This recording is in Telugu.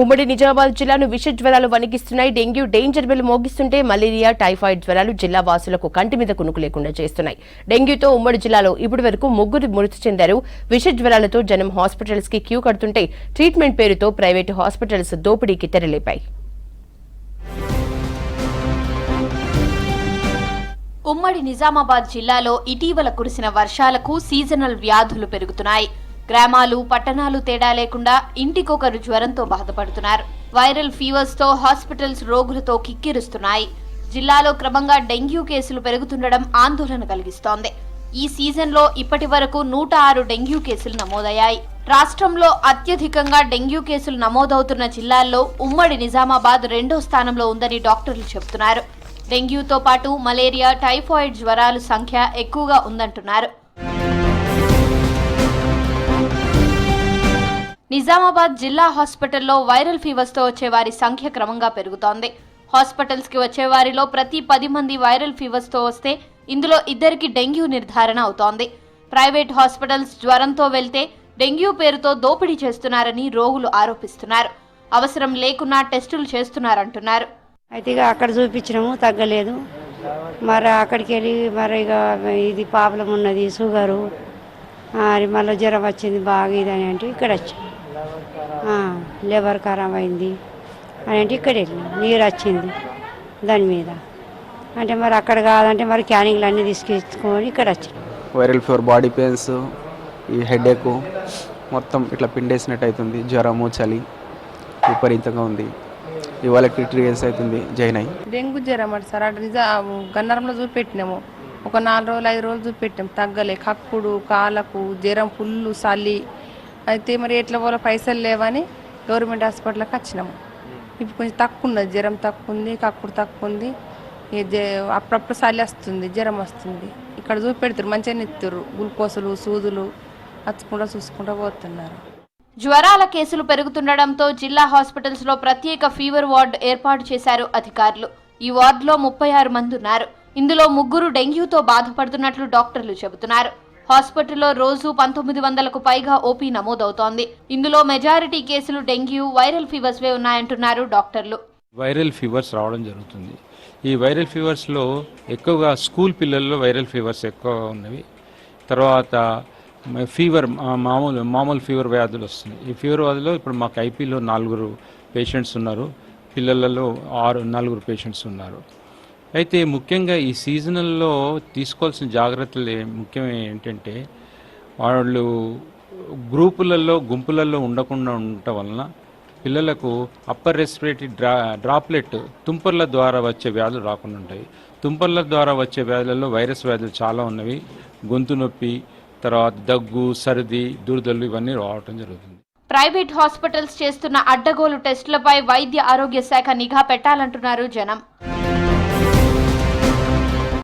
ఉమ్మడి నిజామాబాద్ జిల్లాను విష జ్వరాలు వణికిస్తున్నాయి. డెంగ్యూ డేంజర్ బెల్ మోగిస్తుంటే మలేరియా, టైఫాయిడ్ జ్వరాలు జిల్లా వాసులకు కంటి మీద కునుకు లేకుండా చేస్తున్నాయి. డెంగ్యూతో ఉమ్మడి జిల్లాలో ఇప్పటి వరకు 3 మృతి చెందారు. విష జ్వరాలతో జనం హాస్పిటల్స్ కి క్యూ కడుతుంటే ట్రీట్మెంట్ పేరుతో ప్రైవేటు హాస్పిటల్స్ దోపిడీకి తెరలేపాయి. ఉమ్మడి నిజామాబాద్ జిల్లాలో ఇటీవల కురిసిన వర్షాలకు సీజనల్ వ్యాధులు పెరుగుతున్నాయి. గ్రామాలు, పట్టణాలు తేడా లేకుండా ఇంటికొకరు జ్వరంతో బాధపడుతున్నారు. వైరల్ ఫీవర్స్ తో హాస్పిటల్స్ రోగులతో కిక్కిరుస్తున్నాయి. జిల్లాలో క్రమంగా డెంగ్యూ కేసులు పెరుగుతుండడం ఆందోళన కలిగిస్తోంది. ఈ సీజన్లో ఇప్పటి వరకు 106 డెంగ్యూ కేసులు నమోదయ్యాయి. రాష్ట్రంలో అత్యధికంగా డెంగ్యూ కేసులు నమోదవుతున్న జిల్లాల్లో ఉమ్మడి నిజామాబాద్ 2వ స్థానంలో ఉందని డాక్టర్లు చెబుతున్నారు. డెంగ్యూతో పాటు మలేరియా, టైఫాయిడ్ జ్వరాల సంఖ్య ఎక్కువగా ఉందంటున్నారు. నిజామాబాద్ జిల్లా హాస్పిటల్లో వైరల్ ఫీవర్స్ తో వచ్చే వారి సంఖ్య క్రమంగా పెరుగుతోంది. హాస్పిటల్స్ కి వచ్చే వారిలో ప్రతి 10 మంది వైరల్ ఫీవర్స్ తో వస్తే ఇందులో 2కి డెంగ్యూ నిర్ధారణ అవుతోంది. ప్రైవేట్ హాస్పిటల్స్ జ్వరంతో వెళ్తే డెంగ్యూ పేరుతో దోపిడీ చేస్తున్నారని రోగులు ఆరోపిస్తున్నారు. అవసరం లేకున్నా టెస్టులు చేస్తున్నారంటున్నారు. అయితే ఇక అక్కడ చూపించినాము, తగ్గలేదు. మరి అక్కడికి వెళ్ళి మరి ఇక ఇది ప్రాబ్లం ఉన్నది, షుగరు, మరి మళ్ళీ జ్వరం వచ్చింది బాగా ఇదని అంటే ఇక్కడ వచ్చి లివర్ ఖరాబ్ అయింది అని అంటే ఇక్కడ వెళ్ళి నీరు వచ్చింది దాని మీద అంటే మరి అక్కడ కాదంటే మరి క్యానింగ్లు అన్నీ తీసుకెచ్చుకొని ఇక్కడ వచ్చి వైరల్ ఫీవర్, బాడీ పెయిన్స్, ఈ హెడేక్ మొత్తం ఇట్లా పిండేసినట్టు అవుతుంది. జ్వరము, చలి విపరీతంగా ఉంది. ఇవాళ ట్రీట్మెంట్ అవుతుంది. జైన్ డెంగ్యూ జ్వరం అంటే సార్ అటు గన్నరంలో చూపెట్టినాము. ఒక 4 రోజులు 5 రోజులు చూపెట్టాము, తగ్గలే. కక్కుడు, కాలకు, జ్వరం, ఫుల్లు చలి. అయితే మరి ఎట్లా పోలో పైసలు లేవని గవర్నమెంట్ హాస్పిటల్కి వచ్చినాము. ఇప్పుడు కొంచెం తక్కువ ఉన్నది, జ్వరం తక్కువ ఉంది, కక్కుడు తక్కువ ఉంది. అప్పుడప్పుడు చలి వస్తుంది, జ్వరం వస్తుంది. ఇక్కడ చూపెడుతారు, మంచిగా ఇస్తారు. గ్లూకోజులు, సూదులు వచ్చుకుంటూ చూసుకుంటూ పోతున్నారు. జ్వరాల కేసులు పెరుగుతుండటంతో జిల్లా హాస్పిటల్స్ లో ప్రత్యేక ఫీవర్ వార్డు ఏర్పాటు చేశారు అధికారులు. ఈ వార్డులో 36 మంది ఉన్నారు. ఇందులో 3 డెంగ్యూతో బాధపడుతున్నట్లు డాక్టర్లు చెబుతున్నారు. హాస్పిటల్లో రోజు 1900కు పైగా ఓపీ నమోదవుతోంది. ఇందులో మెజారిటీ కేసులు డెంగ్యూ, వైరల్ ఫీవర్స్ వే ఉన్నాయంటున్నారు డాక్టర్లు. వైరల్ ఫీవర్స్ రావడం జరుగుతుంది. ఈ వైరల్ ఫీవర్స్లో ఎక్కువగా స్కూల్ పిల్లల్లో వైరల్ ఫీవర్స్ ఎక్కువ ఉన్నవి. తర్వాత ఫీవర్, మామూలు ఫీవర్ వ్యాధులు వస్తున్నాయి. ఈ ఫీవర్ వ్యాధులు ఇప్పుడు మాకు ఐపీలో 4 పేషెంట్స్ ఉన్నారు. పిల్లలలో 4 పేషెంట్స్ ఉన్నారు. అయితే ముఖ్యంగా ఈ సీజనల్లో తీసుకోవాల్సిన జాగ్రత్తలు ముఖ్యం ఏంటంటే వాళ్ళు గుంపులలో ఉండకుండా ఉండటం వలన పిల్లలకు అప్పర్ రెస్పిరేటరీ డ్రాప్లెట్ తుంపర్ల ద్వారా వచ్చే వ్యాధులు రాకుండా ఉంటాయి. తుంపర్ల ద్వారా వచ్చే వ్యాధులలో వైరస్ వ్యాధులు చాలా ఉన్నవి. గొంతు నొప్పి, తర్వాత దగ్గు, సర్ది, దురదలు ఇవన్నీ రావటం జరుగుతుంది. ప్రైవేట్ హాస్పిటల్స్ చేస్తున్న అడ్డగోలు టెస్టులపై వైద్య ఆరోగ్య శాఖ నిఘా పెట్టాలంటున్నారు జనం.